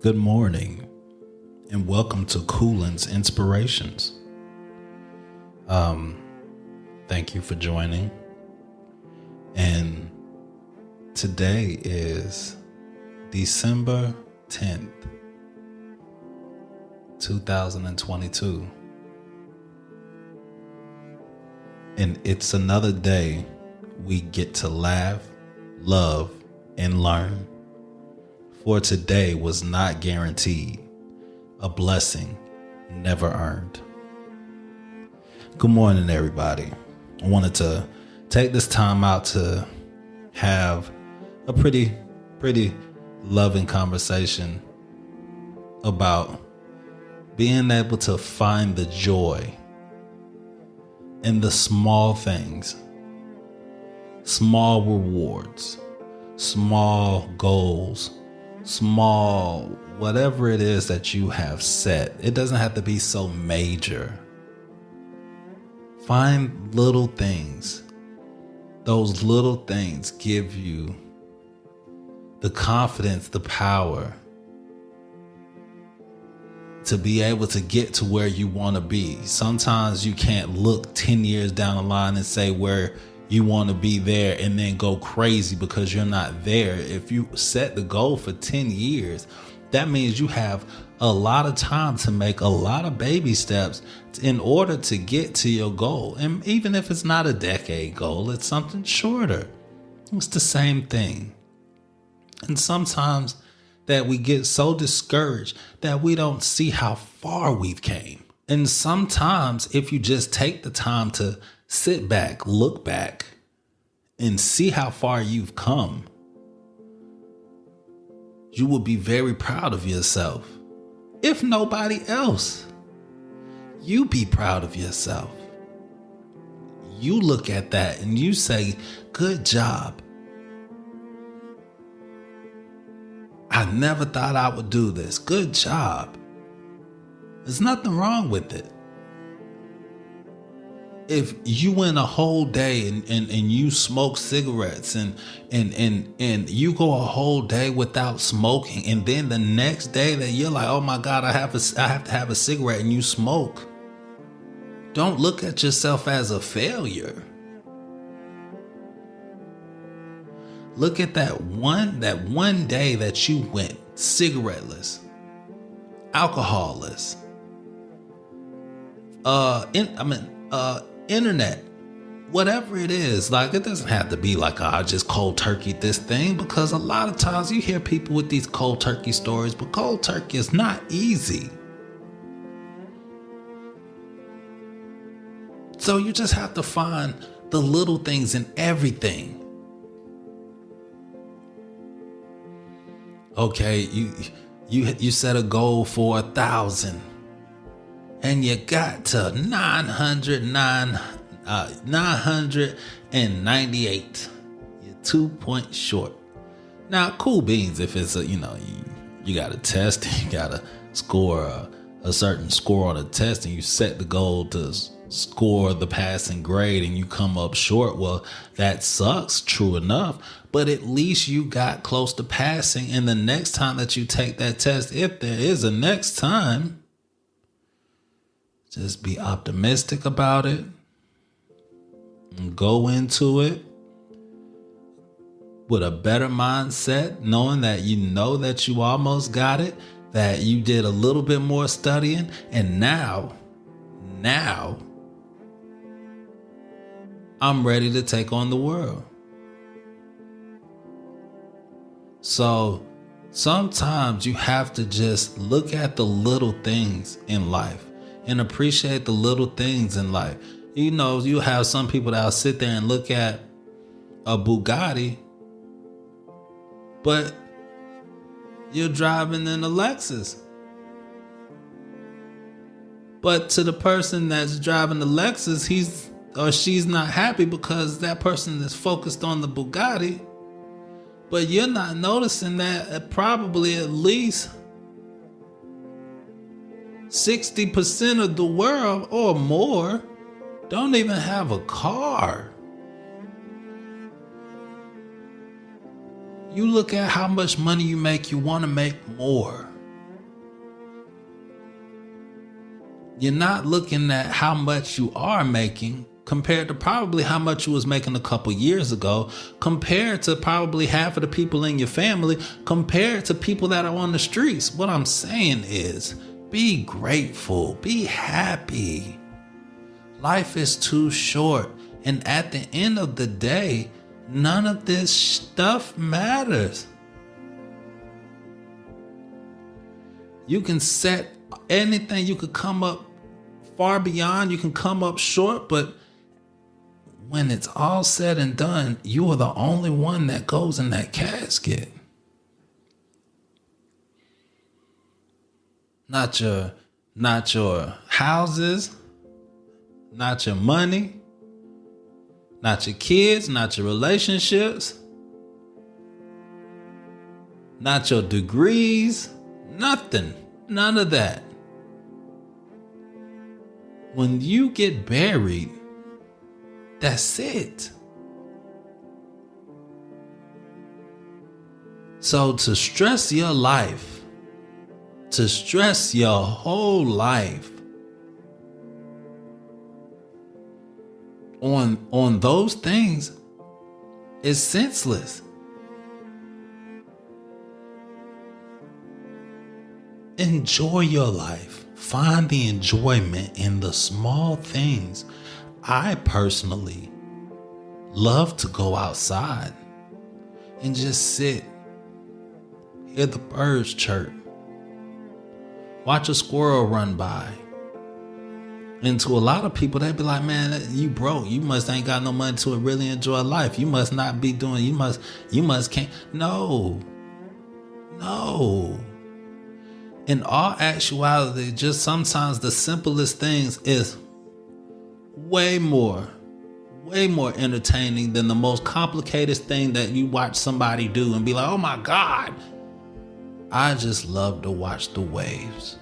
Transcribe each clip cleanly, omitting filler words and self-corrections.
Good morning, and welcome to Coolin's Inspirations. Thank you for joining. And today is December 10th, 2022. And it's another day we get to laugh, love, and learn. For today was not guaranteed, a blessing never earned. Good morning, everybody. I wanted to take this time out to have a pretty loving conversation about being able to find the joy in the small things, small rewards, small goals, small whatever it is that you have set. It doesn't have to be so major. Find little things. Those little things give you the confidence, the power to be able to get to where you want to be. Sometimes you can't look 10 years down the line and say where you want to be there and then go crazy because you're not there. If you set the goal for 10 years, that means you have a lot of time to make a lot of baby steps in order to get to your goal. And even if it's not a decade goal, it's something shorter. It's the same thing. And sometimes that we get so discouraged that we don't see how far we've came. And sometimes if you just take the time to sit back, look back, and see how far you've come, you will be very proud of yourself. If nobody else, you be proud of yourself. You look at that and you say, good job. I never thought I would do this. Good job. There's nothing wrong with it. If you went a whole day and you smoke cigarettes and you go a whole day without smoking, and then the next day that you're like, oh my God, I have to have a cigarette, and you smoke, don't look at yourself as a failure. Look at that one day that you went cigaretteless, alcoholless, internet, whatever it is. Like, it doesn't have to be like, I just cold turkey this thing, because a lot of times you hear people with these cold turkey stories, but cold turkey is not easy. So you just have to find the little things in everything. Okay, you set a goal for 1,000. And you got to 998. You're 2 points short. Now, cool beans if it's you got a test, you got to score a certain score on a test, and you set the goal to score the passing grade and you come up short. Well, that sucks, true enough, but at least you got close to passing. And the next time that you take that test, if there is a next time, just be optimistic about it and go into it with a better mindset, knowing that you almost got it, that you did a little bit more studying, and now I'm ready to take on the world. So sometimes you have to just look at the little things in life and appreciate the little things in life. You have some people that'll sit there and look at a Bugatti, but you're driving in a Lexus. But to the person that's driving the Lexus, he's or she's not happy because that person is focused on the Bugatti. But you're not noticing that probably at least 60% of the world or more don't even have a car. You look at how much money you make, you want to make more. You're not looking at how much you are making compared to probably how much you was making a couple years ago, compared to probably half of the people in your family, compared to people that are on the streets. What I'm saying is, be grateful, be happy. Life is too short. And at the end of the day, none of this stuff matters. You can set anything, you could come up far beyond, you can come up short, but when it's all said and done, you are the only one that goes in that casket. Not your houses, not your money, not your kids, not your relationships, not your degrees, nothing, none of that. When you get buried, that's it. So to stress your life, to stress your whole life on those things is senseless. Enjoy your life. Find the enjoyment in the small things. I personally love to go outside and just sit, hear the birds chirp, watch a squirrel run by. And to a lot of people, they be like, man, you broke. You must ain't got no money to really enjoy life. You must not be doing, you must can't. No. In all actuality, just sometimes the simplest things is way more entertaining than the most complicated thing that you watch somebody do and be like, oh my God. I just love to watch the waves.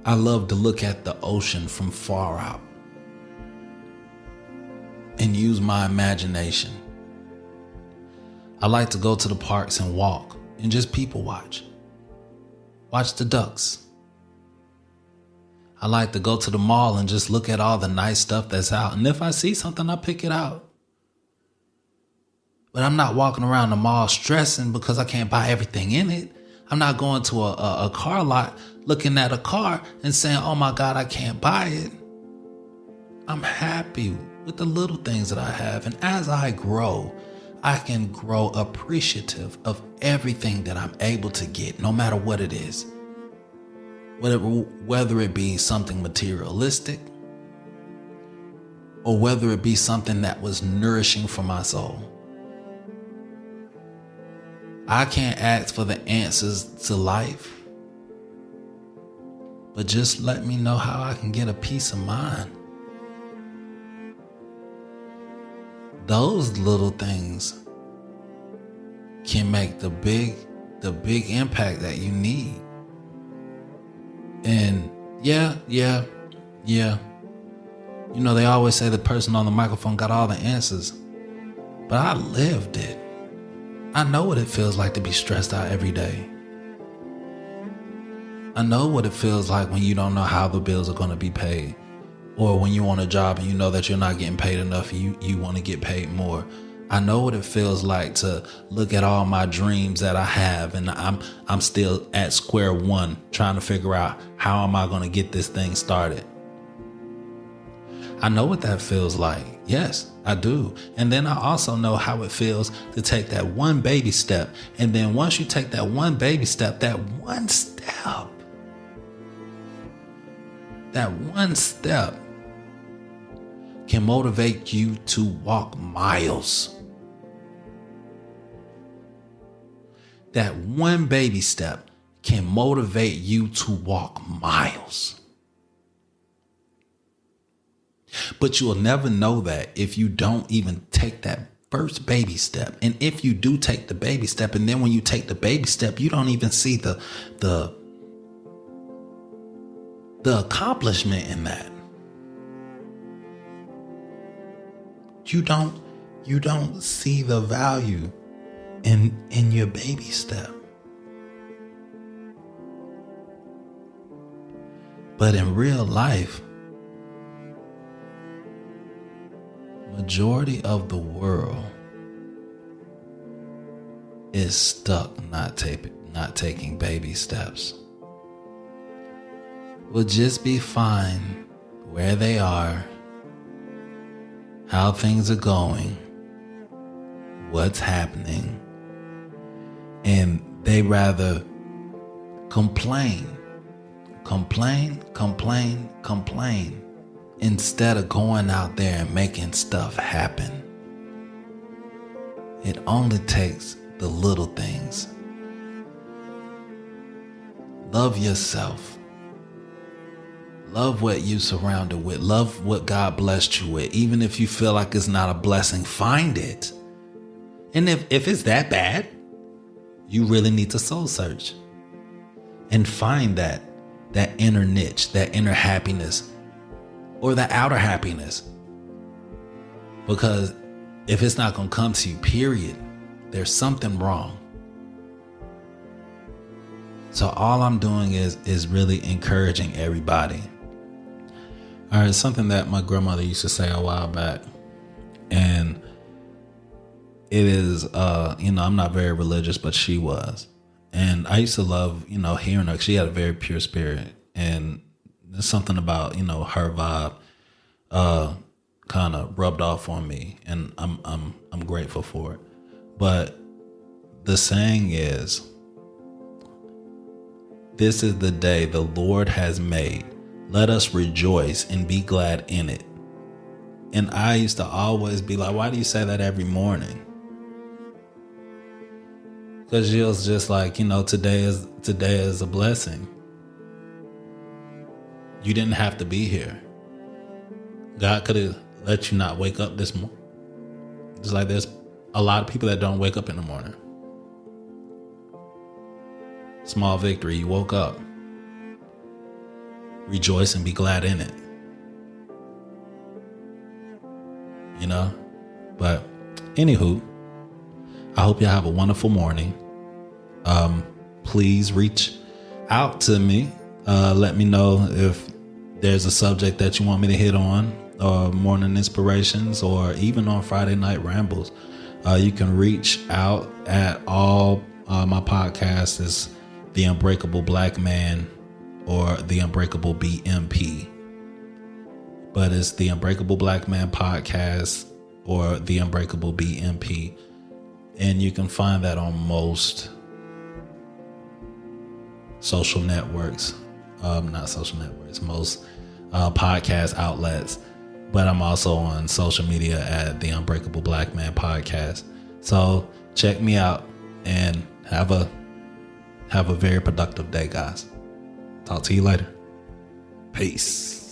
I love to look at the ocean from far out and use my imagination. I like to go to the parks and walk and just people watch. Watch the ducks. I like to go to the mall and just look at all the nice stuff that's out. And if I see something, I pick it out. But I'm not walking around the mall stressing because I can't buy everything in it. I'm not going to a car lot looking at a car and saying, oh my God, I can't buy it. I'm happy with the little things that I have. And as I grow, I can grow appreciative of everything that I'm able to get, no matter what it is. Whether it be something materialistic or whether it be something that was nourishing for my soul. I can't ask for the answers to life, but just let me know how I can get a peace of mind. Those little things can make the big impact that you need. And yeah. You know, they always say the person on the microphone got all the answers, but I lived it. I know what it feels like to be stressed out every day. I know what it feels like when you don't know how the bills are going to be paid, or when you're on a job and you know that you're not getting paid enough and you want to get paid more. I know what it feels like to look at all my dreams that I have and I'm still at square one trying to figure out how am I going to get this thing started. I know what that feels like. Yes, I do. And then I also know how it feels to take that one baby step. And then once you take that one baby step, that one step can motivate you to walk miles. That one baby step can motivate you to walk miles. But you will never know that if you don't even take that first baby step. And if you do take the baby step, and then when you take the baby step, you don't even see the accomplishment in that. You don't see the value in your baby step. But in real life, majority of the world is stuck not taking baby steps. Will just be fine where they are, how things are going, what's happening, and they rather complain instead of going out there and making stuff happen. It only takes the little things. Love yourself. Love what you surrounded with. Love what God blessed you with. Even if you feel like it's not a blessing, find it. And if it's that bad, you really need to soul search and find that inner niche, that inner happiness, or that outer happiness. Because if it's not going to come to you, period, there's something wrong. So all I'm doing is really encouraging everybody. All right, something that my grandmother used to say a while back, and it is, I'm not very religious, but she was. And I used to love, hearing her. She had a very pure spirit, and there's something about, her vibe, kind of rubbed off on me, and I'm grateful for it. But the saying is, this is the day the Lord has made. Let us rejoice and be glad in it. And I used to always be like, why do you say that every morning? Because she was just like, today is a blessing. You didn't have to be here. God could have let you not wake up this morning. Just like there's a lot of people that don't wake up in the morning. Small victory, you woke up. Rejoice and be glad in it. But anywho, I hope y'all have a wonderful morning. Please reach out to me. Let me know if there's a subject that you want me to hit on, or morning inspirations, or even on Friday night rambles. You can reach out at all my podcasts is The Unbreakable Black Man or The Unbreakable BMP. But it's The Unbreakable Black Man Podcast or The Unbreakable BMP. And you can find that on most social networks. Most podcast outlets. But I'm also on social media at The Unbreakable Black Man Podcast. So check me out and have a very productive day, guys. Talk to you later. Peace.